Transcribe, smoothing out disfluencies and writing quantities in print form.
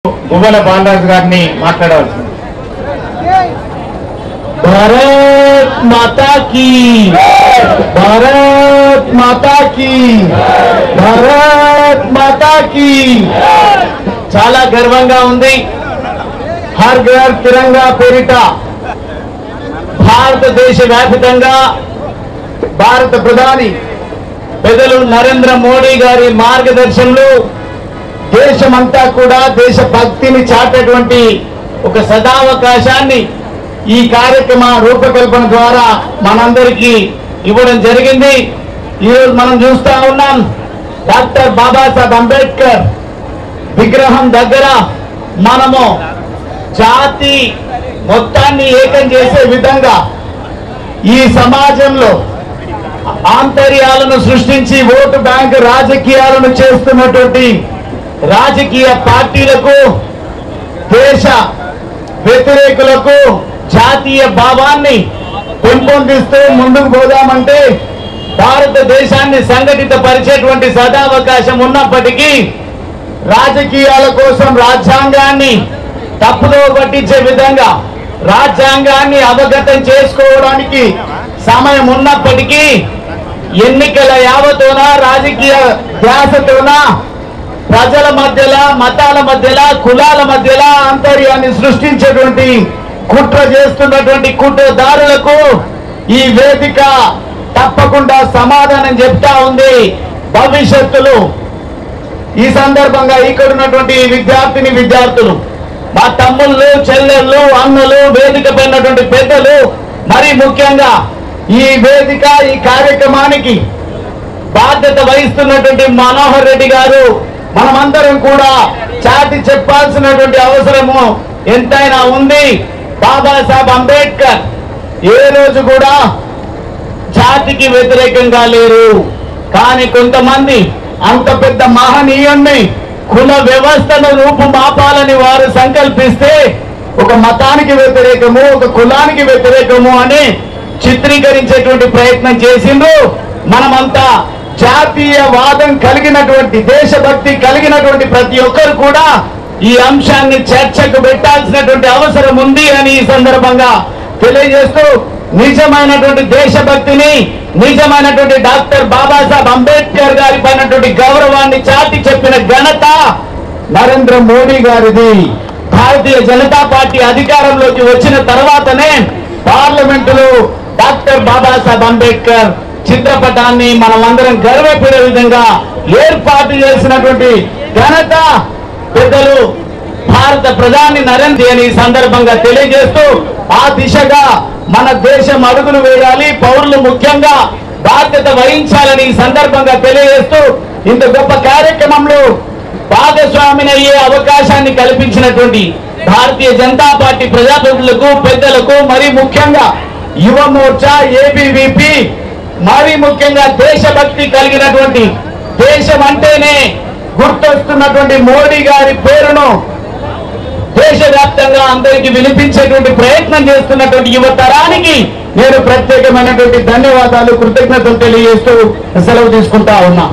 గువ్వల బాలరాజు గారిని మాట్లాడవలసింది. భారత్ మాతా కీ, భారత్ మాతా కీ, భారత్ మాతా కీ. చాలా గర్వంగా ఉంది. హర్ ఘర్ తిరంగా పేరిట భారతదేశ వ్యాప్తంగా భారత ప్రధాని పెద్దలు నరేంద్ర మోడీ గారి మార్గదర్శనంలో దేశమంతా కూడా దేశభక్తిని చాటేటువంటి ఒక సదావకాశాన్ని ఈ కార్యక్రమ రూపకల్పన ద్వారా మనందరికీ ఇవ్వడం జరిగింది. ఈరోజు మనం చూస్తా ఉన్నాం, డాక్టర్ బాబాసాహెబ్ అంబేద్కర్ విగ్రహం దగ్గర మనము జాతి మొత్తాన్ని ఏకం చేసే విధంగా ఈ సమాజంలో ఆంతర్యాలను సృష్టించి ఓటు బ్యాంకు రాజకీయాలను చేస్తున్నటువంటి రాజకీయ పార్టీలకు, దేశ వ్యతిరేకులకు జాతీయ భావాన్ని పెంపొందిస్తూ ముందుకు పోదామంటే భారతదేశాన్ని సంఘటిత పరిచేటువంటి సదావకాశం ఉన్నప్పటికీ రాజకీయాల కోసం రాజ్యాంగాన్ని తప్పుదో పట్టించే విధంగా రాజ్యాంగాన్ని అవగతం చేసుకోవడానికి సమయం ఉన్నప్పటికీ ఎన్నికల యావతోన రాజకీయ ధ్యాసతోన ప్రజల మధ్యలో, మతాల మధ్యలో, కులాల మధ్యలో ఆంతర్యాన్ని సృష్టించేటువంటి కుట్ర చేస్తున్నటువంటి కుట్రదారులకు ఈ వేదిక తప్పకుండా సమాధానం చెప్తా ఉంది. భవిష్యత్తులో ఈ సందర్భంగా ఇక్కడ ఉన్నటువంటి విద్యార్థులు, మా తమ్ముళ్ళు, చెల్లెళ్ళు, అన్నలు, వేదిక పైనటువంటి పెద్దలు, మరి ముఖ్యంగా ఈ వేదిక, ఈ కార్యక్రమానికి బాధ్యత వహిస్తున్నటువంటి మనోహర్ రెడ్డి గారు, మనమందరం కూడా చాటి చెప్పాల్సినటువంటి అవసరము ఎంతైనా ఉంది. బాబాసాహెబ్ అంబేద్కర్ ఏ రోజు కూడా జాతికి వ్యతిరేకంగా లేరు. కానీ కొంతమంది అంత పెద్ద మహనీయుణ్ణి కుల వ్యవస్థను రూపుమాపాలని వారు సంకల్పిస్తే ఒక మతానికి వ్యతిరేకము, ఒక కులానికి వ్యతిరేకము అని చిత్రీకరించేటువంటి ప్రయత్నం చేసిండ్రు. మనమంతా జాతీయవాదం కలిగినటువంటి, దేశభక్తి కలిగినటువంటి ప్రతి ఒక్కరు కూడా ఈ అంశాన్ని చర్చకు పెట్టాల్సినటువంటి అవసరం ఉంది అని ఈ సందర్భంగా తెలియజేస్తూ, నిజమైనటువంటి దేశభక్తిని, నిజమైనటువంటి డాక్టర్ బాబాసాహెబ్ అంబేద్కర్ గారి పైనటువంటి గౌరవాన్ని చాటి చెప్పిన ఘనత నరేంద్ర మోడీ గారిది. భారతీయ జనతా పార్టీ అధికారంలోకి వచ్చిన తర్వాతనే పార్లమెంటులో డాక్టర్ బాబాసాహెబ్ అంబేద్కర్ చిత్రపటాన్ని మనమందరం గర్వపడే విధంగా ఏర్పాటు చేసినటువంటి ఘనత పెద్దలు భారత ప్రధాని నరేంద్ర అని ఈ సందర్భంగా తెలియజేస్తూ, ఆ దిశగా మన దేశం అడుగులు వేయాలి, పౌరులు ముఖ్యంగా బాధ్యత వహించాలని ఈ సందర్భంగా తెలియజేస్తూ, ఇంత గొప్ప కార్యక్రమంలో భాగస్వామిని అయ్యే అవకాశాన్ని కల్పించినటువంటి భారతీయ జనతా పార్టీ ప్రజాప్రతినిధులకు, పెద్దలకు, మరి ముఖ్యంగా యువ మోర్చా, ఏబీవీపీ, మరి ముఖ్యంగా దేశభక్తి కలిగినటువంటి, దేశం అంటేనే గుర్తొస్తున్నటువంటి మోడీ గారి పేరును దేశవ్యాప్తంగా అందరికీ వినిపించేటువంటి ప్రయత్నం చేస్తున్నటువంటి యువతరానికి నేను ప్రత్యేకమైనటువంటి ధన్యవాదాలు, కృతజ్ఞతలు తెలియజేస్తూ సెలవు తీసుకుంటా ఉన్నా.